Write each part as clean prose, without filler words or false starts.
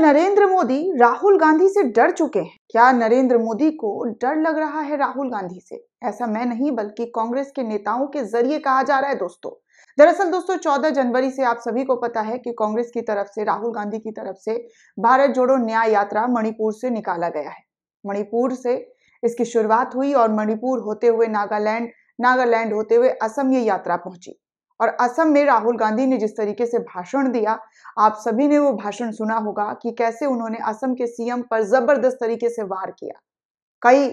नरेंद्र मोदी राहुल गांधी से डर चुके हैं? क्या नरेंद्र मोदी को डर लग रहा है राहुल गांधी से? ऐसा मैं नहीं बल्कि कांग्रेस के नेताओं के जरिए कहा जा रहा है दोस्तों। दरअसल दोस्तों 14 जनवरी से आप सभी को पता है कि कांग्रेस की तरफ से, राहुल गांधी की तरफ से भारत जोड़ो न्याय यात्रा मणिपुर से निकाला गया है। मणिपुर से इसकी शुरुआत हुई और मणिपुर होते हुए नागालैंड होते हुए असम ये यात्रा पहुंची। और असम में राहुल गांधी ने जिस तरीके से भाषण दिया, आप सभी ने वो भाषण सुना होगा कि कैसे उन्होंने असम के सीएम पर जबरदस्त तरीके से वार किया। कई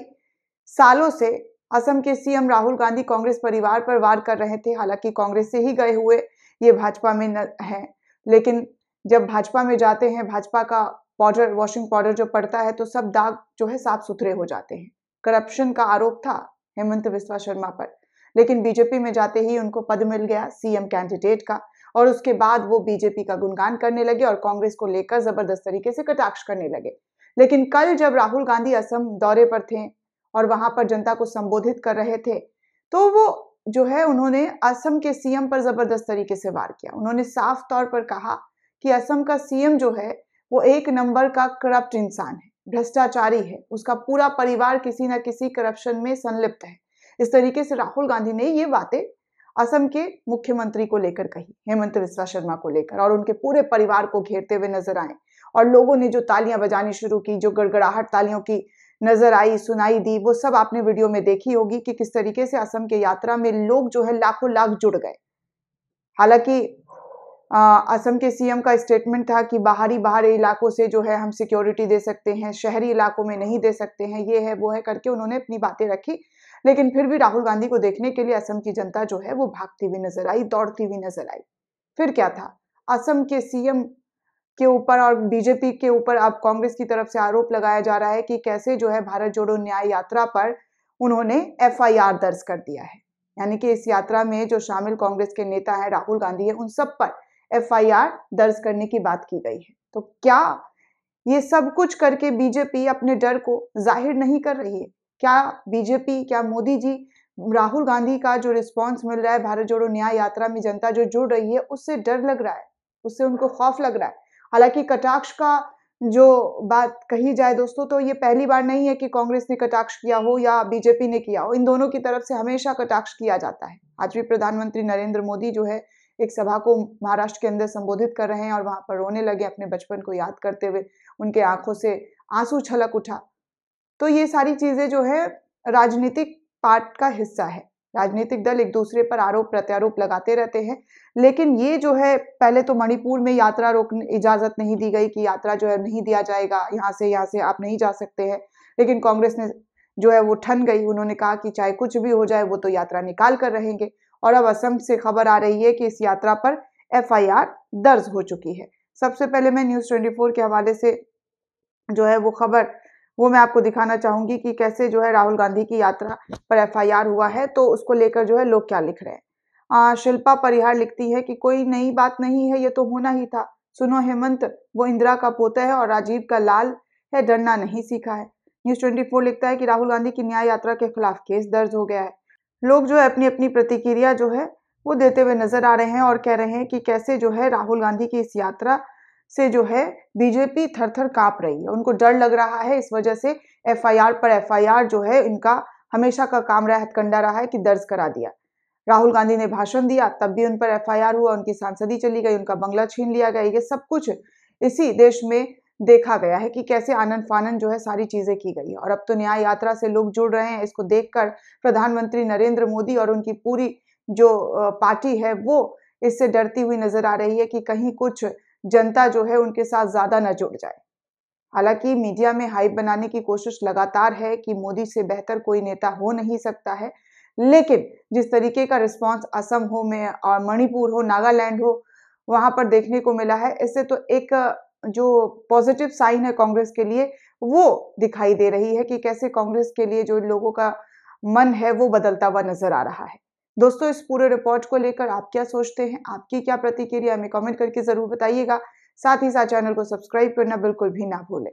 सालों से असम के सीएम राहुल गांधी कांग्रेस परिवार पर वार कर रहे थे। हालांकि कांग्रेस से ही गए हुए ये भाजपा में हैं, लेकिन जब भाजपा में जाते हैं, भाजपा का पाउडर, वॉशिंग पाउडर जो पड़ता है तो सब दाग जो है साफ सुथरे हो जाते हैं। करप्शन का आरोप था हेमंत बिस्वा शर्मा पर, लेकिन बीजेपी में जाते ही उनको पद मिल गया सीएम कैंडिडेट का, और उसके बाद वो बीजेपी का गुणगान करने लगे और कांग्रेस को लेकर जबरदस्त तरीके से कटाक्ष करने लगे। लेकिन कल जब राहुल गांधी असम दौरे पर थे और वहां पर जनता को संबोधित कर रहे थे, तो वो जो है उन्होंने असम के सीएम पर जबरदस्त तरीके से वार किया। उन्होंने साफ तौर पर कहा कि असम का सीएम जो है वो एक नंबर का करप्ट इंसान है, भ्रष्टाचारी है, उसका पूरा परिवार किसी न किसी करप्शन में संलिप्त है। इस तरीके से राहुल गांधी ने ये बातें असम के मुख्यमंत्री को लेकर कही, हेमंत बिस्वा शर्मा को लेकर, और उनके पूरे परिवार को घेरते हुए नजर आए। और लोगों ने जो तालियां बजानी शुरू की, जो गड़गड़ाहट तालियों की नजर आई, सुनाई दी, वो सब आपने वीडियो में देखी होगी कि किस तरीके से असम के यात्रा में लोग जो है लाखों लाख जुड़ गए। हालांकि असम के सीएम का स्टेटमेंट था कि बाहरी इलाकों से जो है हम सिक्योरिटी दे सकते हैं, शहरी इलाकों में नहीं दे सकते हैं, ये है वो है करके उन्होंने अपनी बातें रखी। लेकिन फिर भी राहुल गांधी को देखने के लिए असम की जनता जो है वो भागती हुई नजर आई, दौड़ती हुई नजर आई। फिर क्या था, असम के सीएम के ऊपर और बीजेपी के ऊपर अब कांग्रेस की तरफ से आरोप लगाया जा रहा है कि कैसे जो है भारत जोड़ो न्याय यात्रा पर उन्होंने एफआईआर दर्ज कर दिया है। यानी कि इस यात्रा में जो शामिल कांग्रेस के नेता है, राहुल गांधी है, उन सब पर एफआईआर दर्ज करने की बात की गई है। तो क्या ये सब कुछ करके बीजेपी अपने डर को जाहिर नहीं कर रही है? क्या बीजेपी, क्या मोदी जी राहुल गांधी का जो रिस्पांस मिल रहा है भारत जोड़ो न्याय यात्रा में जनता जो जुड़ रही है उससे डर लग रहा है, उससे उनको खौफ लग रहा है? हालांकि कटाक्ष का जो बात कही जाए दोस्तों, तो ये पहली बार नहीं है कि कांग्रेस ने कटाक्ष किया हो या बीजेपी ने किया हो। इन दोनों की तरफ से हमेशा कटाक्ष किया जाता है। आज भी प्रधानमंत्री नरेंद्र मोदी जो है एक सभा को महाराष्ट्र के अंदर संबोधित कर रहे हैं और वहां पर रोने लगे, अपने बचपन को याद करते हुए। उनके आंखों से आंसू छलक उठा। तो ये सारी चीजें जो है राजनीतिक पार्ट का हिस्सा है। राजनीतिक दल एक दूसरे पर आरोप प्रत्यारोप लगाते रहते हैं, लेकिन ये जो है, पहले तो मणिपुर में यात्रा रोकने इजाजत नहीं दी गई कि यात्रा जो है नहीं दिया जाएगा, यहाँ से आप नहीं जा सकते हैं। लेकिन कांग्रेस ने जो है वो ठन गई, उन्होंने कहा कि चाहे कुछ भी हो जाए वो तो यात्रा निकाल कर रहेंगे। और अब असम से खबर आ रही है कि इस यात्रा पर एफआईआर दर्ज हो चुकी है। सबसे पहले मैं न्यूज़ 24 के हवाले से जो है वो खबर वो मैं आपको दिखाना चाहूंगी कि कैसे जो है राहुल गांधी की यात्रा पर एफआईआर हुआ है, तो उसको लेकर जो है लोग क्या लिख रहे हैं। शिल्पा परिहार लिखती है कि कोई नई बात नहीं है, ये तो होना ही था। सुनो हेमंत, वो इंदिरा का पोता है और राजीव का लाल है, डरना नहीं सीखा है। न्यूज़ 24 लिखता है कि राहुल गांधी की न्याय यात्रा के खिलाफ केस दर्ज हो गया है। लोग जो है अपनी अपनी प्रतिक्रिया जो है वो देते हुए नजर आ रहे हैं और कह रहे हैं कि कैसे जो है राहुल गांधी की इस यात्रा से जो है बीजेपी थर थर कांप रही है, उनको डर लग रहा है। इस वजह से एफआईआर पर एफआईआर जो है इनका हमेशा का काम रहा, हथकंडा रहा है कि दर्ज करा दिया। राहुल गांधी ने भाषण दिया तब भी उन पर एफआईआर हुआ, उनकी सांसदी चली गई, उनका बंगला छीन लिया गया। ये सब कुछ इसी देश में देखा गया है कि कैसे आनन फानन जो है सारी चीजें की गई है। और अब तो न्याय यात्रा से लोग जुड़ रहे हैं। इसको देखकर प्रधानमंत्री नरेंद्र मोदी और उनकी पूरी जो पार्टी है वो इससे डरती हुई नजर आ रही है कि कहीं कुछ जनता जो है उनके साथ ज्यादा न जुड़ जाए। हालांकि मीडिया में हाइप बनाने की कोशिश लगातार है कि मोदी से बेहतर कोई नेता हो नहीं सकता है, लेकिन जिस तरीके का रिस्पांस असम हो में और मणिपुर हो, नागालैंड हो, वहां पर देखने को मिला है, इससे तो एक जो पॉजिटिव साइन है कांग्रेस के लिए वो दिखाई दे रही है कि कैसे कांग्रेस के लिए जो लोगों का मन है वो बदलता हुआ नजर आ रहा है। दोस्तों, इस पूरे रिपोर्ट को लेकर आप क्या सोचते हैं, आपकी क्या प्रतिक्रिया, हमें कमेंट करके जरूर बताइएगा। साथ ही साथ चैनल को सब्सक्राइब करना बिल्कुल भी ना भूलें।